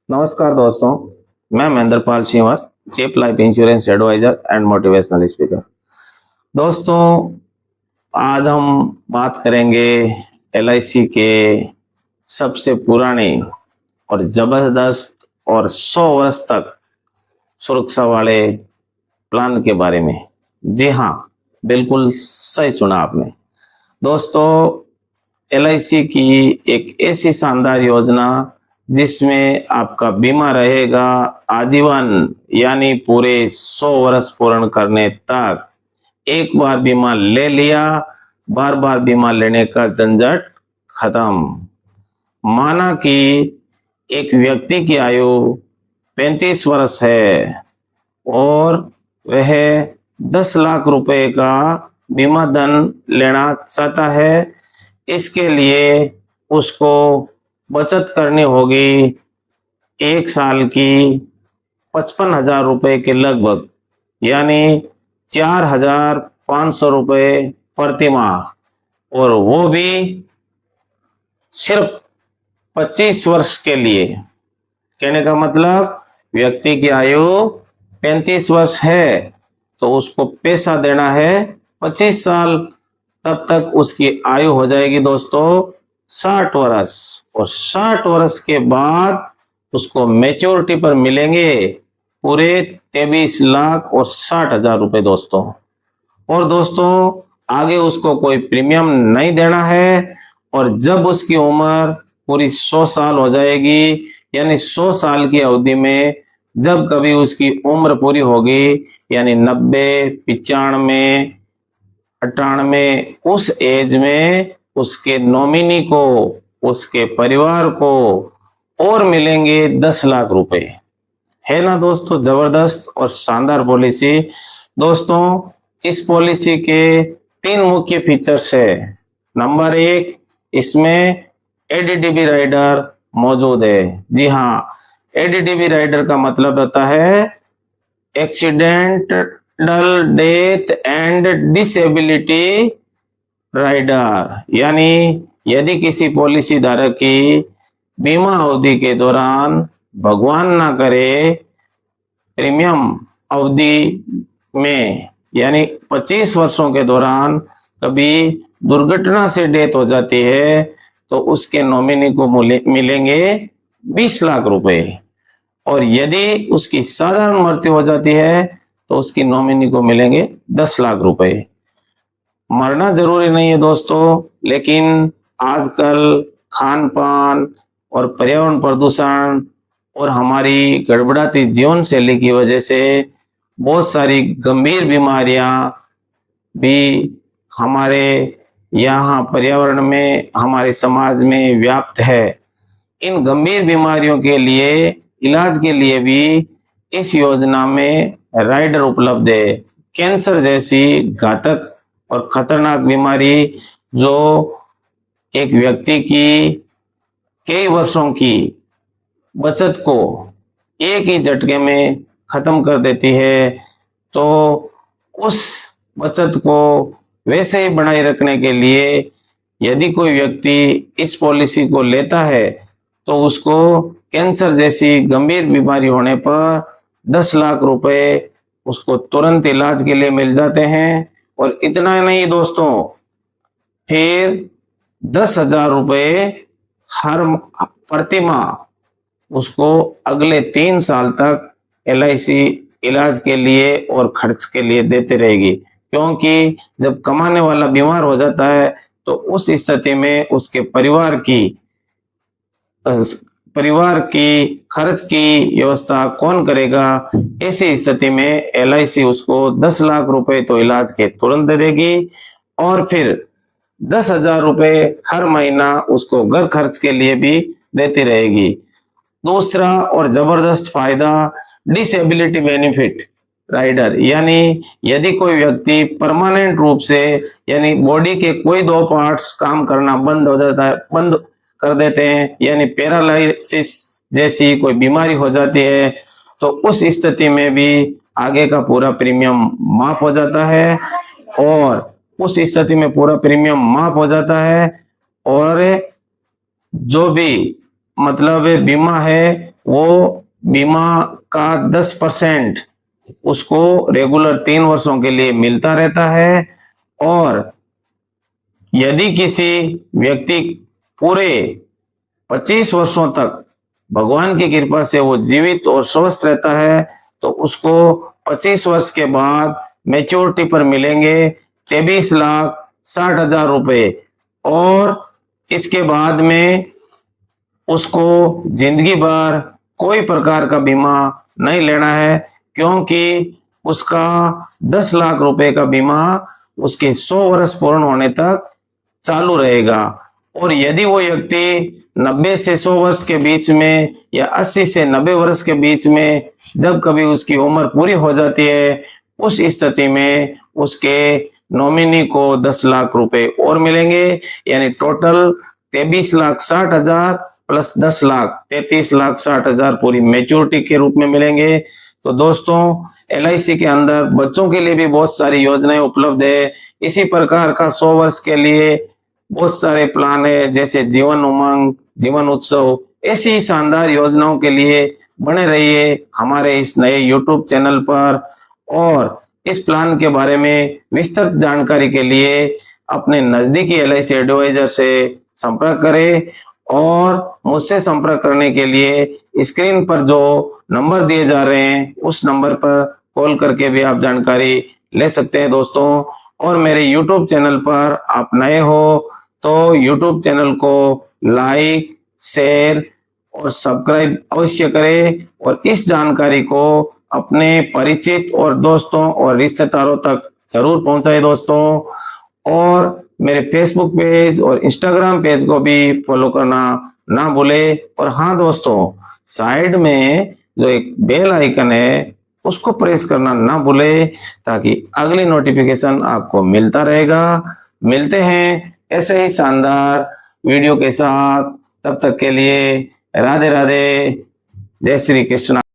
नमस्कार दोस्तों, मैं Mahendra Pal Sinwar, chief life insurance advisor and motivational speaker. दोस्तों, आज हम बात करेंगे एलआईसी के सबसे पुराने और जबरदस्त और 100 वर्ष तक सुरक्षा वाले प्लान के बारे में। जी हाँ, बिल्कुल सही सुना आपने। दोस्तों, एलआईसी की एक ऐसी शानदार योजना जिसमें आपका बीमा रहेगा आजीवन, यानी पूरे 100 वर्ष पूर्ण करने तक। एक बार बीमा ले लिया, बार बार बीमा लेने का झंझट खत्म। माना कि एक व्यक्ति की आयु 35 वर्ष है और वह 10 लाख रुपए का बीमा धन लेना चाहता है। इसके लिए उसको बचत करनी होगी 1 साल की 55,000 रुपए के लगभग, यानी 4,500 रुपए प्रति माह, और वो भी सिर्फ 25 वर्ष के लिए। कहने का मतलब, व्यक्ति की आयु 35 वर्ष है तो उसको पैसा देना है 25 साल, तब तक उसकी आयु हो जाएगी दोस्तों 60 वर्ष, और 60 वर्ष के बाद उसको मैच्योरिटी पर मिलेंगे पूरे 23 लाख और 60,000 रुपए दोस्तों। और दोस्तों, आगे उसको कोई प्रीमियम नहीं देना है, और जब उसकी उम्र पूरी 100 साल हो जाएगी, यानी 100 साल की अवधि में जब कभी उसकी उम्र पूरी होगी, यानी 90, 95, 98, उस एज में उसके नॉमिनी को, उसके परिवार को और मिलेंगे 10 लाख रुपए। है ना दोस्तों, जबरदस्त और शानदार पॉलिसी। दोस्तों, इस पॉलिसी के 3 मुख्य फीचर्स है। नंबर 1, इसमें एडीडीबी राइडर मौजूद है। जी हाँ, एडीडीबी राइडर का मतलब होता है accidental death and disability rider, यानी यदि किसी पॉलिसी धारक की बीमा अवधि के दौरान, भगवान ना करे, प्रीमियम अवधि में यानी 25 वर्षों के दौरान कभी दुर्घटना से डेथ हो जाती है, तो उसके नॉमिनी को मिलेंगे 20 लाख रुपए, और यदि उसकी साधारण मृत्यु हो जाती है तो उसकी नॉमिनी को मिलेंगे 10 लाख रुपए। मरना जरूरी नहीं है दोस्तों, लेकिन आजकल खान पान और पर्यावरण प्रदूषण और हमारी गड़बड़ाती जीवन शैली की वजह से बहुत सारी गंभीर बीमारियां भी हमारे यहाँ पर्यावरण में, हमारे समाज में व्याप्त है। इन गंभीर बीमारियों के लिए इलाज के लिए भी इस योजना में राइडर उपलब्ध है। कैंसर जैसी घातक और खतरनाक बीमारी जो एक व्यक्ति की कई वर्षों की बचत को एक ही झटके में खत्म कर देती है, तो उस बचत को वैसे ही बनाए रखने के लिए यदि कोई व्यक्ति इस पॉलिसी को लेता है तो उसको कैंसर जैसी गंभीर बीमारी होने पर 10 लाख रुपए उसको तुरंत इलाज के लिए मिल जाते हैं। और इतना नहीं दोस्तों, फिर 10,000 रुपए हर प्रति माह उसको अगले 3 साल तक एलआईसी इलाज के लिए और खर्च के लिए देते रहेगी। क्योंकि जब कमाने वाला बीमार हो जाता है तो उस स्थिति में उसके परिवार की खर्च की व्यवस्था कौन करेगा। ऐसी स्थिति में एलआईसी उसको 10 लाख रुपए तो इलाज के तुरंत दे देगी, और फिर 10,000 रुपए हर महीना उसको घर खर्च के लिए भी देती रहेगी। दूसरा और जबरदस्त फायदा, डिसेबिलिटी बेनिफिट राइडर, यानी यदि कोई व्यक्ति परमानेंट रूप से, यानी बॉडी के कोई 2 पार्ट्स काम करना बंद हो जाता है, बंद कर देते हैं, यानी पैरालिसिस जैसी कोई बीमारी हो जाती है, तो उस स्थिति में भी आगे का पूरा प्रीमियम माफ हो जाता है, और उस स्थिति में पूरा प्रीमियम माफ हो जाता है, और जो भी मतलब बीमा है वो बीमा का 10% उसको रेगुलर 3 वर्षों के लिए मिलता रहता है। और यदि किसी व्यक्ति पूरे 25 वर्षों तक भगवान की कृपा से वो जीवित और स्वस्थ रहता है तो उसको 25 वर्ष के बाद मैच्योरिटी पर मिलेंगे 23,60,000 रुपए। और इसके बाद में उसको जिंदगी भर कोई प्रकार का बीमा नहीं लेना है, क्योंकि उसका 10 लाख रुपए का बीमा उसके 100 वर्ष पूर्ण होने तक चालू रहेगा। और यदि वो व्यक्ति 90 से 100 वर्ष के बीच में या 80 से 90 वर्ष के बीच में जब कभी उसकी उम्र पूरी हो जाती है, उस स्थिति में उसके नॉमिनी को 10 लाख रुपए और मिलेंगे, यानी टोटल 23,60,000 प्लस 10 लाख 33,60,000 पूरी मैच्योरिटी के रूप में मिलेंगे। तो दोस्तों, LIC के अंदर बच्चों के लिए भी बहुत सारी योजनाएं उपलब्ध है। इसी प्रकार का 100 वर्ष के लिए बहुत सारे प्लान है, जैसे जीवन उमंग, जीवन उत्सव। ऐसी शानदार योजनाओं के लिए बने रहिए हमारे इस नए YouTube चैनल पर। और इस प्लान के बारे में विस्तृत जानकारी के लिए अपने नजदीकी LIC एडवाइजर से संपर्क करें। और मुझसे संपर्क करने के लिए स्क्रीन पर जो नंबर दिए जा रहे हैं उस नंबर पर कॉल करके भी आप जानकारी ले सकते हैं दोस्तों। और मेरे YouTube चैनल पर आप नए हो तो YouTube चैनल को लाइक, शेयर और सब्सक्राइब अवश्य करें। और इस जानकारी को अपने परिचित और दोस्तों और रिश्तेदारों तक जरूर पहुंचाएं दोस्तों। और मेरे फेसबुक पेज और इंस्टाग्राम पेज को भी फॉलो करना ना भूले। और हाँ दोस्तों, साइड में जो एक बेल आइकन है उसको प्रेस करना ना भूले, ताकि अगली नोटिफिकेशन आपको मिलता रहेगा। मिलते हैं ऐसे ही शानदार वीडियो के साथ, तब तक के लिए राधे राधे, जय श्री कृष्ण।